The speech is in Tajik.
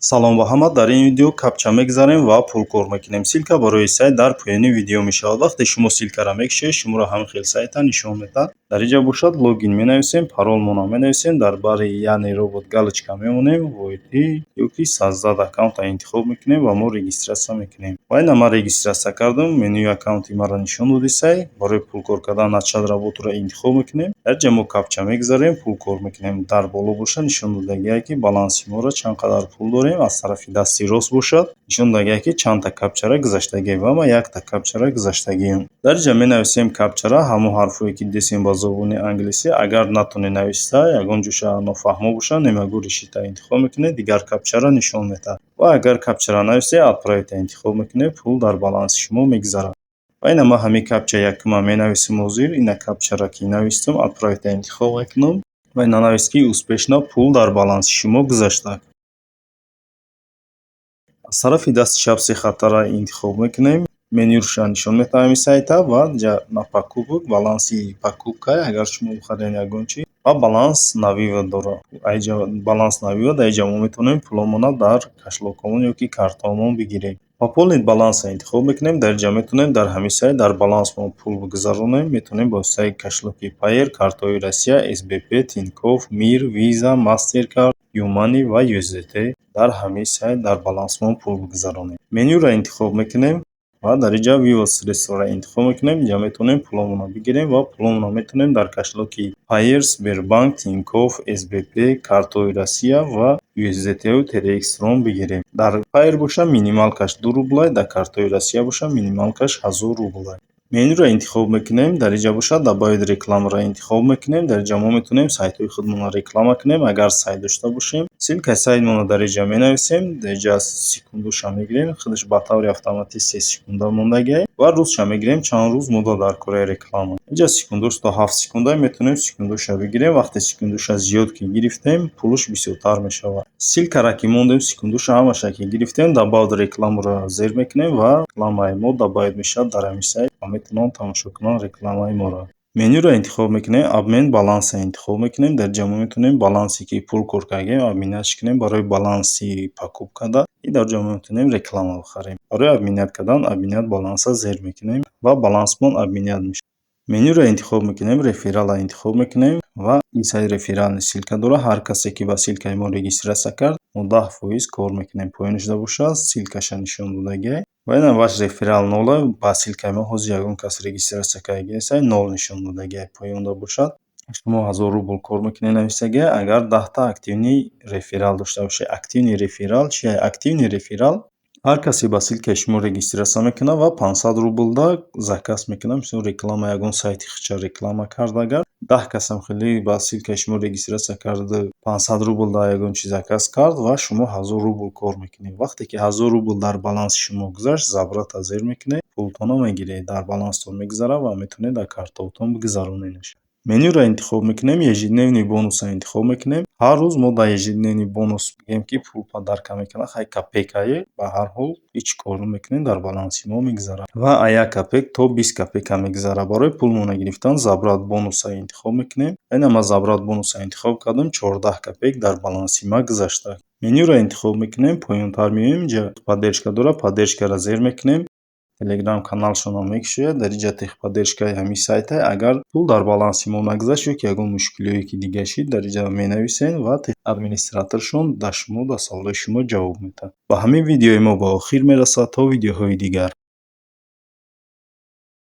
Салом ба ҳама, дар ин видео капча мегзарем ва пул кор мекунем. Силка барои сайт дар поёни видео мешавад. Вақте шумо силкаро мекушед, шуморо ҳамин хел сайта нишон медиҳад. Дар инҷа бошад логин менависем, паролмона менависем, дар бари яъне робот галочка мемонем, воҳидӣ ёки саздад аккаунта интихоб мекунем ва мо регистратсия мекунем. Ва ина ман регистратсия кардам, менюи аккаунти маро нишон доди сай. Барои пул кор кардан начал работро интихоб мекунем. Дар ҷа мо капча мегзарем, пул кор мекунем. Дар боло боша нишон додагие ки баланси моро чанд қадар пул дорем. Аз тарафи дасти рост бошад нишон додагие ки чандта капчара гузаштагием ва ман якта капчара гузаштагием. Дар ҷа менависем капчара, ҳамон ҳарфое ки дисем ба забони англисӣ. Агар натонед нависта, ягон ҷоша нофаҳмо боша, немагӯ решита интихоб мекунед, дигар капчара нишон медиҳад. Ва агар капчара нависед, отправита интихоб мекунед, пул дар баланси шумо мегзарад. Ва ина ман ҳамин капча якума менависем ҳозир. Ина капчара ки навистам, отправита интихоб мекунам ва ина навист ки успешно пул дар баланси шумо гузаштааст. Аз тарафи дасти чап се хаттара интихоб мекунем. Менюша нишон медиҳад ҳамин сайта ва ҷа на покупок баланси покупка, агар шумо бихаред ягон чиз ва баланс навивод дорад. Айҷа баланс навивод, айҷа мо метавонем пуломона дар кашлокамон ёки картаомон бигирем. Пополнит баланса интихоб мекунем. Дар ҷа метавонем дар ҳамин сайт дар баланс мо пул гузаронем. Метавонем бо воситаи кашлоки Payer, картҳои Россия, SBP, Тинькофф, Мир, Виза, Мастеркард, Юмани ва USDT дар ҳамин сайт дар баланс мо пул гузаронем. Менюра интихоб мекунем ва дар инҷа вивод средствора интихоб мекунем. Инҷа метавонем пуломона бигирем ва пуломона метавонем дар кашлоки Payer, Сбербанк, Тинькофф, SBP, картҳои Россия ва USDT-ҳои TRX-рон бигирем. Дар Payer боша минималкаш 2 рублай, дар картҳои Россия боша минималкаш 1000 рублай. Менюра интихоб мекунем. Дар инҷа бошад добавить рекламаро интихоб мекунем. Дар инҷа мо метавонем сайтҳои худмонро реклама кунем. Агар сайт дошта бошем, силкаи сайтмонро дар инҷа менависем. Дар инҷа секундоша мегирем. Худаш ба таври автоматӣ 3 секунда мондагиа ва рӯзша мегирем, чанд рӯз мудда дар кори реклама. Инҷа секундош то 7 секунда метавонем секундоша бигирем. Вақте секундоша зиёд ки гирифтем, пулуш бисёртар мешавад. Силкара ки мондем, секундоша ҳамаша ки гирифтем, добавить рекламаро зер мекунем ва рекламаи мо добавить мешавад дар ҳамин сайт ва метавонанд тамошо кунанд рекламаи моро. Менюро интихоб мекунем, обмен баланса интихоб мекунем. Дар ҷа мо метавонем балансе ки пул кор кардем обменятш кунем барои баланси покупкада. И дар ҷа мо метавонем реклама бихарем. Барои обменят кардан обменят баланса зер мекунем ва балансмон обменят мешавад. Менюро интихоб мекунем, рефералро интихоб мекунем ва ин сайт реферални силка дорад. Ҳар касе ки ба силкаи мо регистратсия кард, мо 10% кор мекунем. Поёнишда бошад силкаша нишон додагиа ва ина ваш реферал 0 ба силкаи мо ҳозир ягон кас регистратсия кардаги сайт 0 нишон додагиа. Поёнда бошад шумо 1000 рубл кор мекунед нависагиа. Агар 10та активни реферал дошта бошед. Активни реферал чия? Активни реферал ҳар касе ба силкаи шумо регистратсия мекунад ва 500 рублда заказ мекунад. Мисол реклама ягон сайти хича реклама кард, агар 10 касам хеле ба силкаи шумо регистратсия карда 500 рублда ягон чиз заказ кард ва шумо 1000 рубл кор мекунед. Вақте ки 1000 рубл дар баланси шумо гузашт, забрата зер мекунед, пултонро мегиред, дар балансатон мегзарад ва метавонед дар картаотон бигузаронедш. Менюро интихоб мекунем, ежедневни бонусро интихоб мекунем. Ҳар рӯз мо дар ежедневни бонус мегӯем ки пул подарка мекунад. Хай копейкае, ба ҳар ҳол ҳеҷ кор намекунем, дар баланси мо мегзарад ва а 1 копейк то 20 копейка мегзарад. Барои пулмона гирифтан забрат бонуса интихоб мекунем. Ина ман забрат бонуса интихоб кардам, 14 копейк дар баланси ма гузаштааст. Менюро интихоб мекунем, поёнтар меоем. Инҷа поддержка дорад, поддержкаро зер мекунем. Телеграм каналшонро мекушояд. Дар инҷа техподдержкаи ҳамин сайта. Агар пул дар баланси мо нагузашт ёки ягон мушкилие ки дига шид, дар инҷа менависен ва администраторшон дар шумо, дар саволои шумо ҷавоб медиҳад. Ба ҳамин видеои мо ба охир мерасад. То видеоҳои дигар.